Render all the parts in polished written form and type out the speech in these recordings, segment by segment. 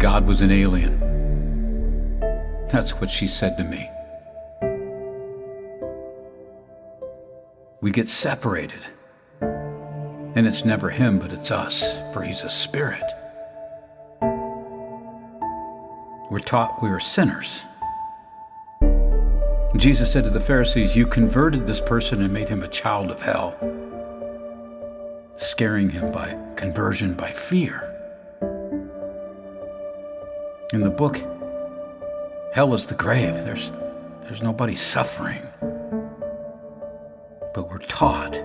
God was an alien. That's what she said to me. We get separated, and it's never him, but it's us, for he's a spirit. We're taught we are sinners. Jesus said to the Pharisees, "You converted this person and made him a child of hell," scaring him by conversion, by fear. In the book, hell is the grave. There's nobody suffering. But we're taught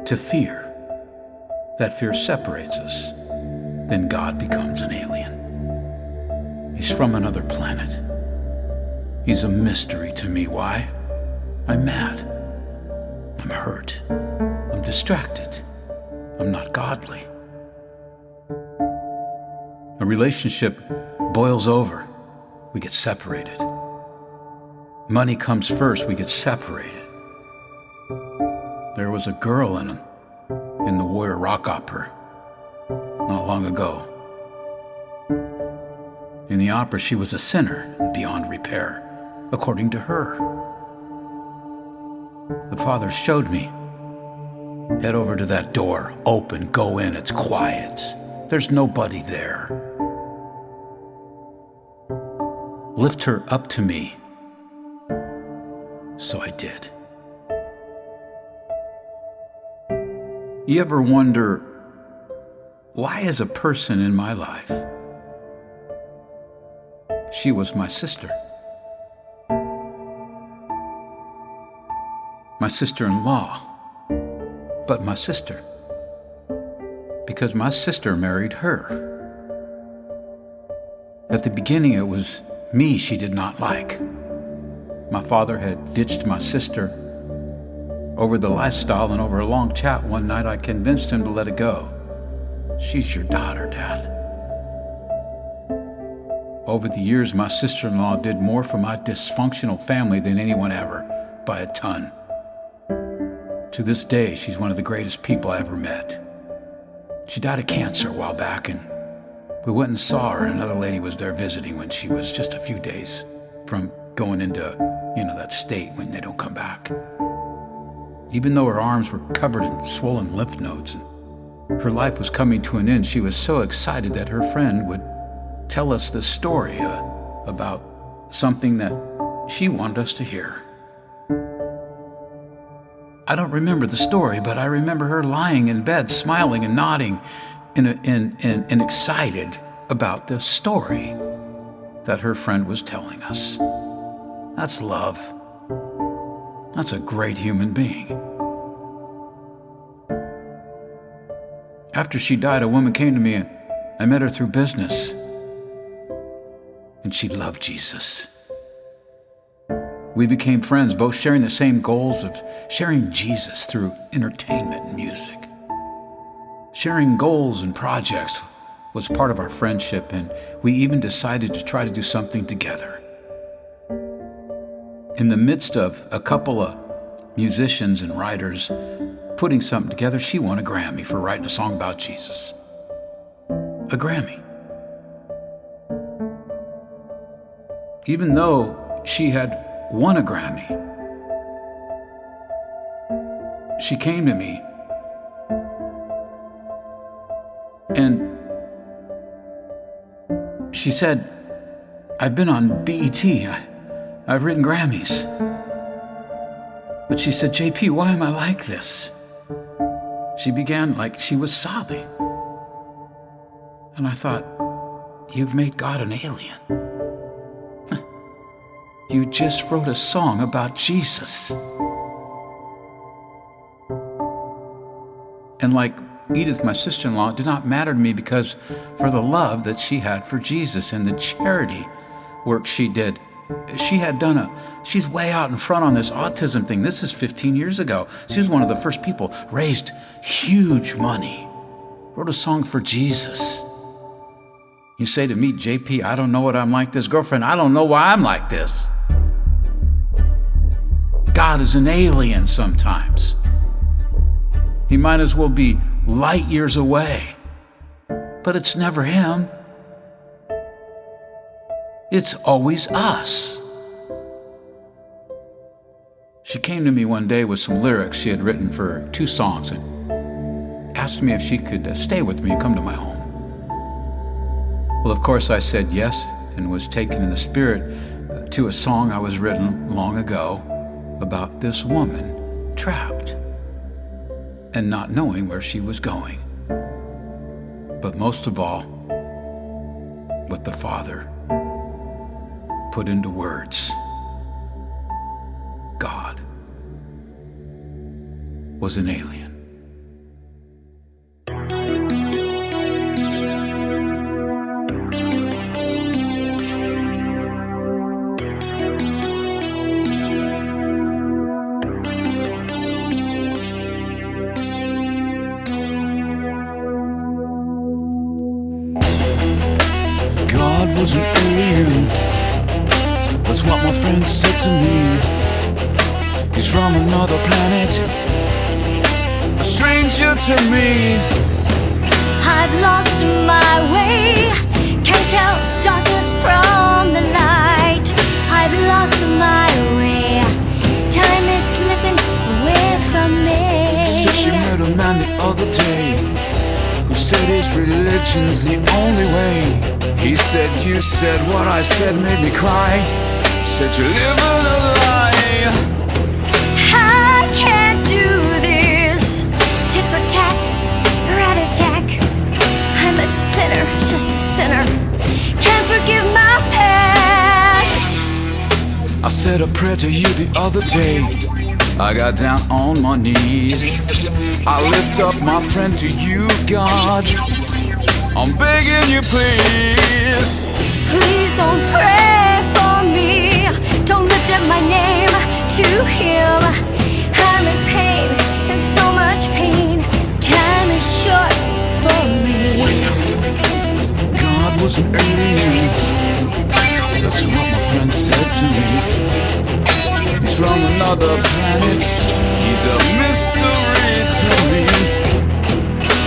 to fear. That fear separates us. Then God becomes an alien. He's from another planet. He's a mystery to me. Why? I'm mad. I'm hurt. I'm distracted. I'm not godly. A relationship boils over. We get separated. Money comes first. We get separated. There was a girl in the Warrior Rock Opera not long ago. In the opera, she was a sinner beyond repair, according to her. The Father showed me, head over to that door, open, go in, it's quiet. There's nobody there. Lift her up to me. So I did. You ever wonder, why is a person in my life? She was my sister. My sister-in-law, but my sister. Because my sister married her. At the beginning, it was me she did not like. My father had ditched my sister. Over the lifestyle and over a long chat one night, I convinced him to let it go. She's your daughter, Dad. Over the years, my sister-in-law did more for my dysfunctional family than anyone ever, by a ton. To this day, she's one of the greatest people I ever met. She died of cancer a while back, and we went and saw her, and another lady was there visiting when she was just a few days from going into, that state when they don't come back. Even though her arms were covered in swollen lymph nodes and her life was coming to an end, she was so excited that her friend would tell us this story about something that she wanted us to hear. I don't remember the story, but I remember her lying in bed, smiling and nodding and excited about the story that her friend was telling us. That's love. That's a great human being. After she died, a woman came to me, and I met her through business. And she loved Jesus. We became friends, both sharing the same goals of sharing Jesus through entertainment and music. Sharing goals and projects was part of our friendship, and we even decided to try to do something together. In the midst of a couple of musicians and writers putting something together, she won a Grammy for writing a song about Jesus. A Grammy. Even though she had won a Grammy, she came to me and she said, "I've been on BET. I've written Grammys." But she said, "JP, why am I like this?" She began like she was sobbing. And I thought, you've made God an alien. You just wrote a song about Jesus. And like Edith, my sister-in-law, it did not matter to me because for the love that she had for Jesus and the charity work she did. She's way out in front on this autism thing. This is 15 years ago. She was one of the first people, raised huge money, wrote a song for Jesus. You say to me, JP, I don't know what I'm like this. Girlfriend, I don't know why I'm like this. God is an alien sometimes. He might as well be light years away. But it's never him. It's always us. She came to me one day with some lyrics she had written for 2 songs and asked me if she could stay with me and come to my home. Well, of course, I said yes and was taken in the spirit to a song I was written long ago about this woman trapped and not knowing where she was going. But most of all, what the Father put into words. God was an alien. God was an alien. That's what my friend said to me. He's from another planet, a stranger to me. I've lost my way, can't tell darkness from the light. I've lost my way, time is slipping away from me. Said she met a man the other day who said his religion's the only way. He said, you said what I said made me cry. Said you're living a lie. I can't do this, tit for tat, rat-a-tat. I'm a sinner, just a sinner, can't forgive my past. I said a prayer to you the other day. I got down on my knees. I lift up my friend to you, God. I'm begging you, please. Please don't pray for me, don't lift up my name to him. I'm in pain, in so much pain, time is short for me. God was an alien. That's what my friend said to me. He's from another planet. He's a mystery to me.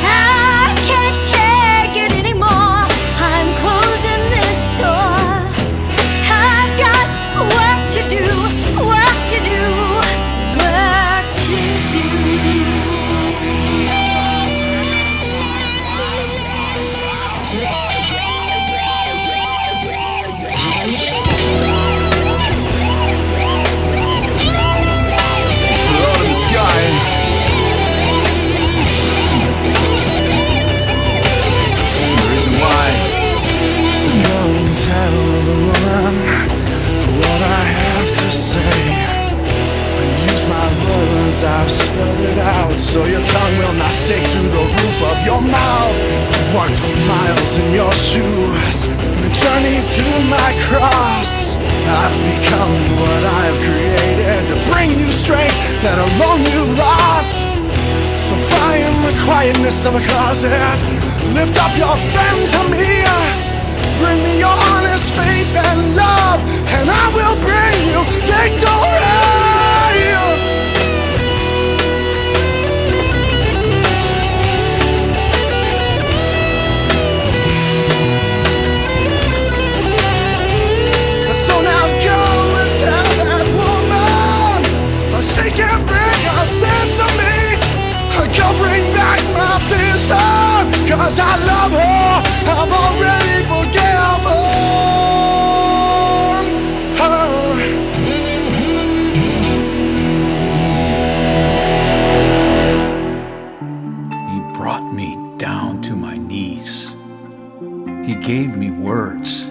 I can't take it anymore, I'm closing this door. I've got work to do, work to do, work to do. It's the Lord in the sky. The reason why. So go and tell the woman what I have to say. Use my words, I've spelled it out, so your tongue will not stick to the roof of your mouth. I've walked for miles in your shoes, in a journey to my cross. I've become what I've created to bring you strength that alone you've lost. So fly in the quietness of a closet, lift up your friend to me. Bring me your honest faith and love, and I will bring you victory. So now go and tell that woman she can't bring her sins to me. Go bring back my vision, 'cause I love her, I've already forgiven her. He brought me down to my knees. He gave me words.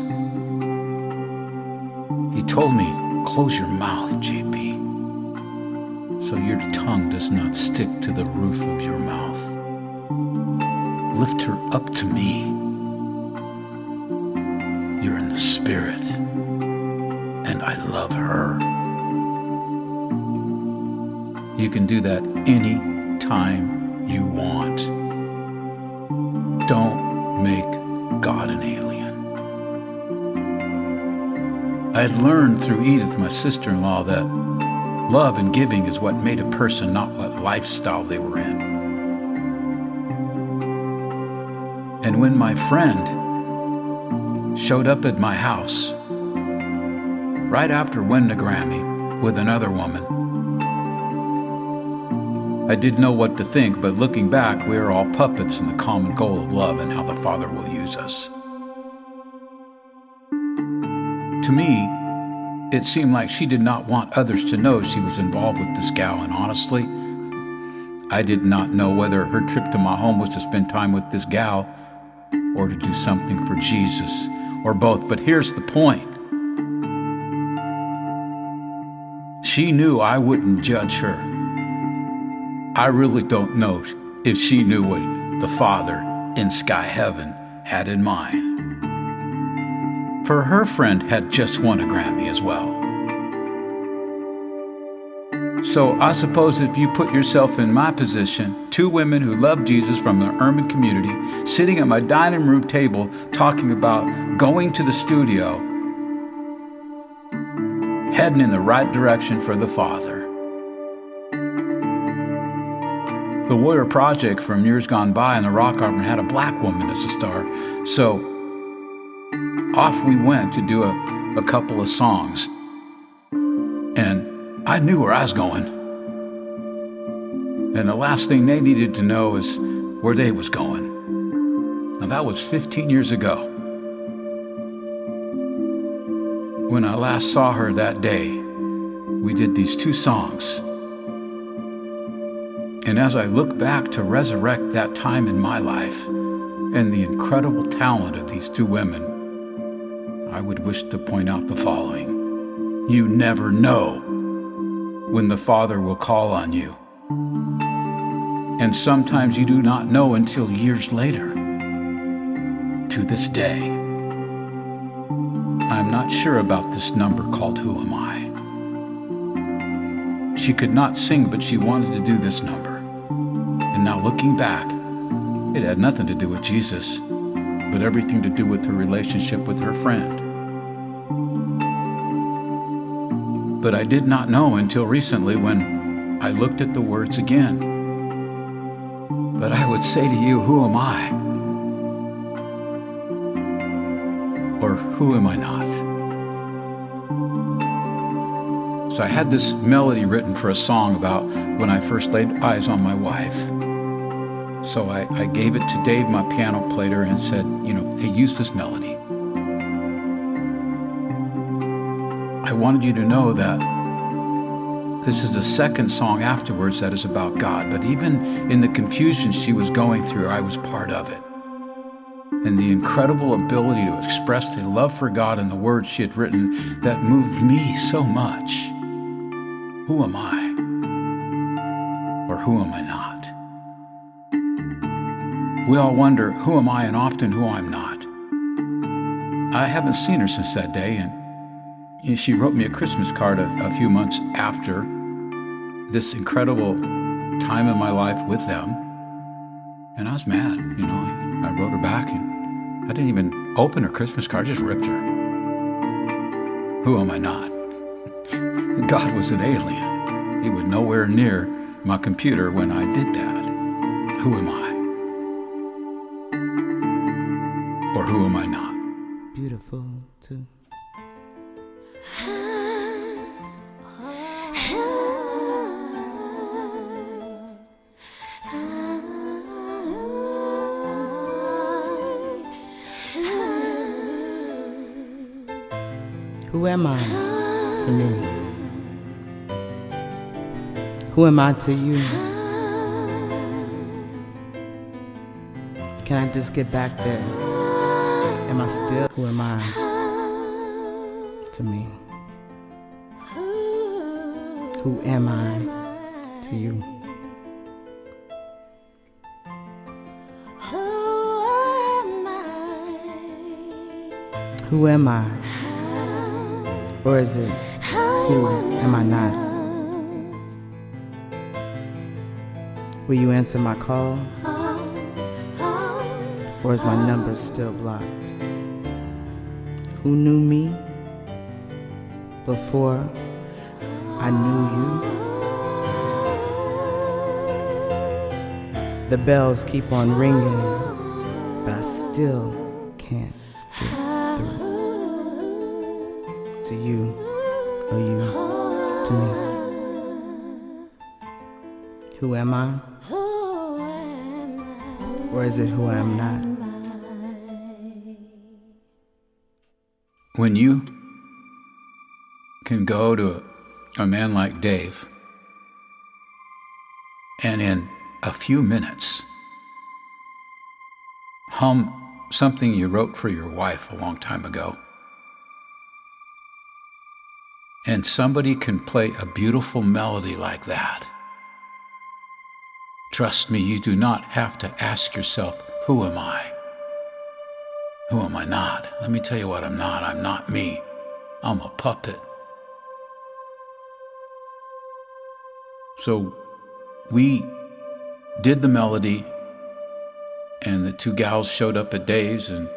He told me, close your mouth, JP, so your tongue does not stick to the roof of your mouth. Lift her up to me. You're in the spirit, and I love her. You can do that any time you want. Don't make God an alien. I had learned through Edith, my sister-in-law, that love and giving is what made a person, not what lifestyle they were in. And when my friend showed up at my house right after winning a Grammy with another woman, I didn't know what to think, but looking back, we are all puppets in the common goal of love and how the Father will use us. To me, it seemed like she did not want others to know she was involved with this gal, and honestly, I did not know whether her trip to my home was to spend time with this gal or to do something for Jesus, or both. But here's the point. She knew I wouldn't judge her. I really don't know if she knew what the Father in Sky Heaven had in mind. For her friend had just won a Grammy as well. So I suppose if you put yourself in my position, two women who love Jesus from the urban community, sitting at my dining room table talking about going to the studio, heading in the right direction for the Father. The Warrior Project from years gone by in the rock opera had a black woman as a star. So off we went to do a couple of songs. And I knew where I was going. And the last thing they needed to know is where they was going. Now that was 15 years ago. When I last saw her that day, we did these two songs. And as I look back to resurrect that time in my life and the incredible talent of these two women, I would wish to point out the following. You never know when the Father will call on you. And sometimes you do not know until years later. To this day, I'm not sure about this number called Who Am I? She could not sing, but she wanted to do this number. And now looking back, it had nothing to do with Jesus, but everything to do with her relationship with her friend. But I did not know until recently when I looked at the words again. But I would say to you, who am I? Or who am I not? So I had this melody written for a song about when I first laid eyes on my wife. So I gave it to Dave, my piano player, and said, hey, use this melody. I wanted you to know that this is the second song afterwards that is about God, but even in the confusion she was going through, I was part of it. And the incredible ability to express the love for God in the words she had written that moved me so much. Who am I? Or who am I not? We all wonder, who am I, and often who I'm not. I haven't seen her since that day, and she wrote me a Christmas card a few months after this incredible time in my life with them. And I was mad, I wrote her back and I didn't even open her Christmas card, just ripped her. Who am I not? God was an alien. He was nowhere near my computer when I did that. Who am I? Or who am I not? Beautiful too. Who am I to me? Who am I to you? Can I just get back there? Am I still? Who am I to me? Who am I to you? Who am I? Or is it, who am I not? Will you answer my call? Or is my number still blocked? Who knew me before I knew you? The bells keep on ringing but I still can't get through. To you, or you to me. Who am I? Or is it who I am not? When you can go to a man like Dave and in a few minutes hum something you wrote for your wife a long time ago, and somebody can play a beautiful melody like that, trust me, you do not have to ask yourself, who am I? Who am I not? Let me tell you what I'm not. I'm not me. I'm a puppet. So we did the melody, and the two gals showed up at Dave's, and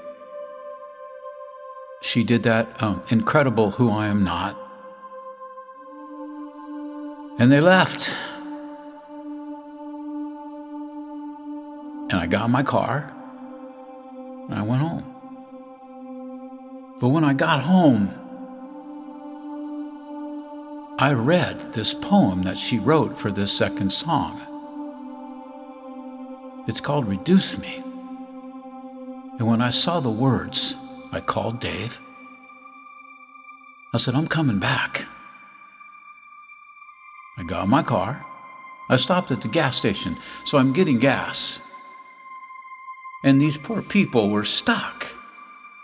she did that incredible Who I Am Not. And they left. And I got in my car, and I went home. But when I got home, I read this poem that she wrote for this second song. It's called Reduce Me. And when I saw the words, I called Dave. I said, I'm coming back. I got in my car. I stopped at the gas station, so I'm getting gas. And these poor people were stuck.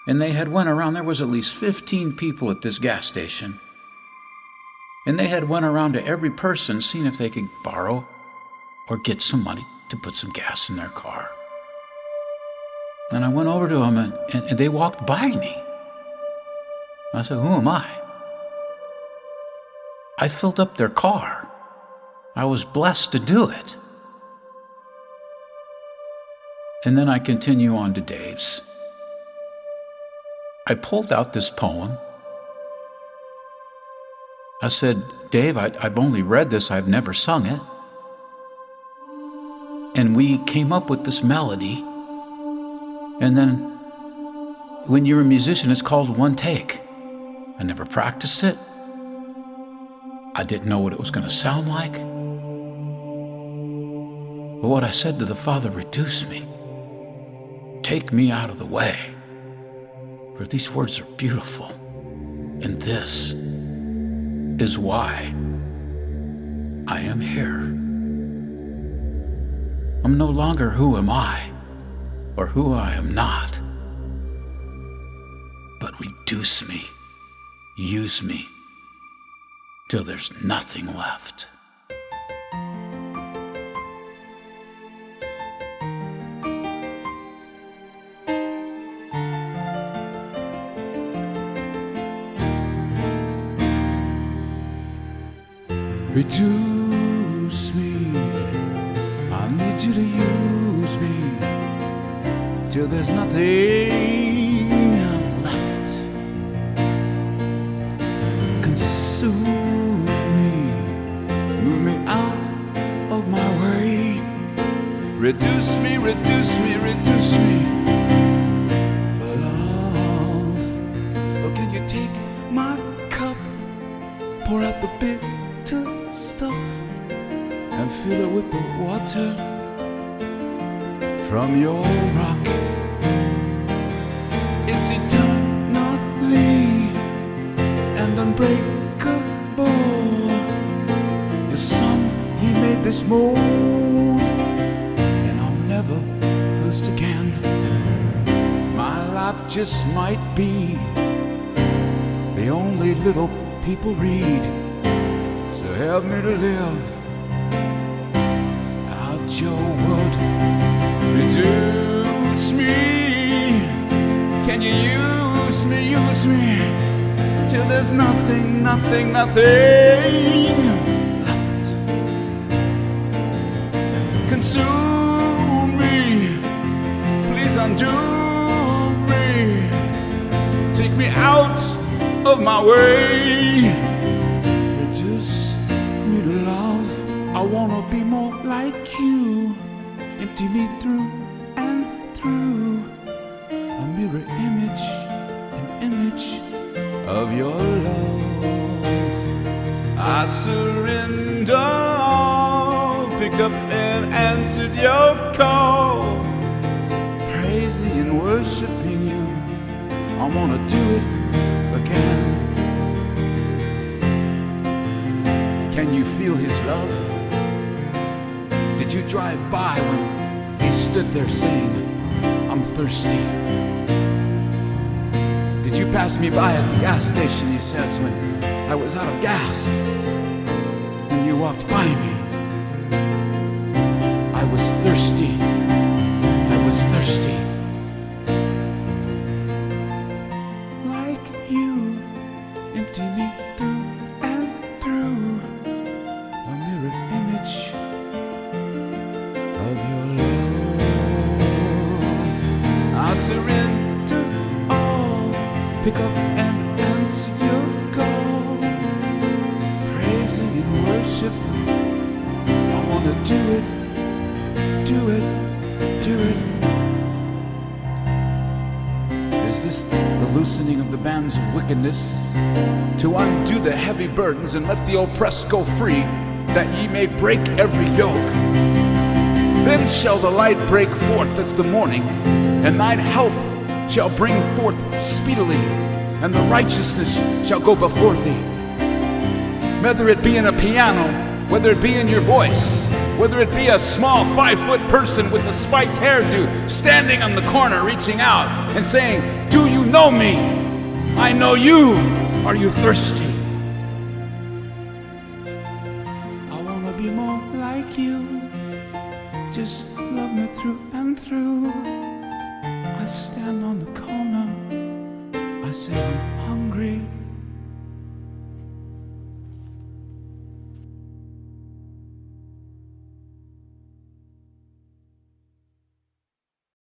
And they had went around, there was at least 15 people at this gas station. And they had went around to every person, seeing if they could borrow or get some money to put some gas in their car. And I went over to them, and they walked by me. I said, who am I? I filled up their car. I was blessed to do it. And then I continue on to Dave's. I pulled out this poem. I said, Dave, I've only read this, I've never sung it. And we came up with this melody. And then, when you're a musician, it's called one take. I never practiced it. I didn't know what it was going to sound like. But what I said to the Father, reduce me. Take me out of the way. For these words are beautiful. And this is why I am here. I'm no longer who am I or who I am not. But reduce me, use me, till there's nothing left. Reduce me, I need you to use me till there's nothing left. Consume me, move me out of my way. Reduce me, reduce me, reduce me for love. Or can you take my cup, pour out the bitter stuff and fill it with the water from your rock? It's eternally and unbreakable. Your son, he made this mold, and I'll never thirst again. My life just might be the only little people read. So help me to live out your word. Reduce me. Can you use me till there's nothing left. Consume me. Please undo me. Take me out of my way. Reduce me to love. I wanna be more like you. Empty me through and through. of your love. I surrender all, picked up and answered your call, praising and worshiping you. I wanna do it again. Can you feel his love? Did you drive by when he stood there saying, I'm thirsty? Did you pass me by at the gas station, he says, when I was out of gas, and you walked by me? I was thirsty. I was thirsty. Like you, empty me through and through, a mirror image of your love. I surrender all, pick up and answer your call, praising and worship. I wanna do it, do it, do it. Is this the loosening of the bands of wickedness, to undo the heavy burdens and let the oppressed go free, that ye may break every yoke? Then shall the light break forth as the morning, and thine health shall bring forth speedily, and the righteousness shall go before thee. Whether it be in a piano, whether it be in your voice, whether it be a small 5-foot person with a spiked hairdo standing on the corner reaching out and saying, do you know me? I know you. Are you thirsty? I wanna be more like you. Just love me through and through. I stand on the corner, I say I'm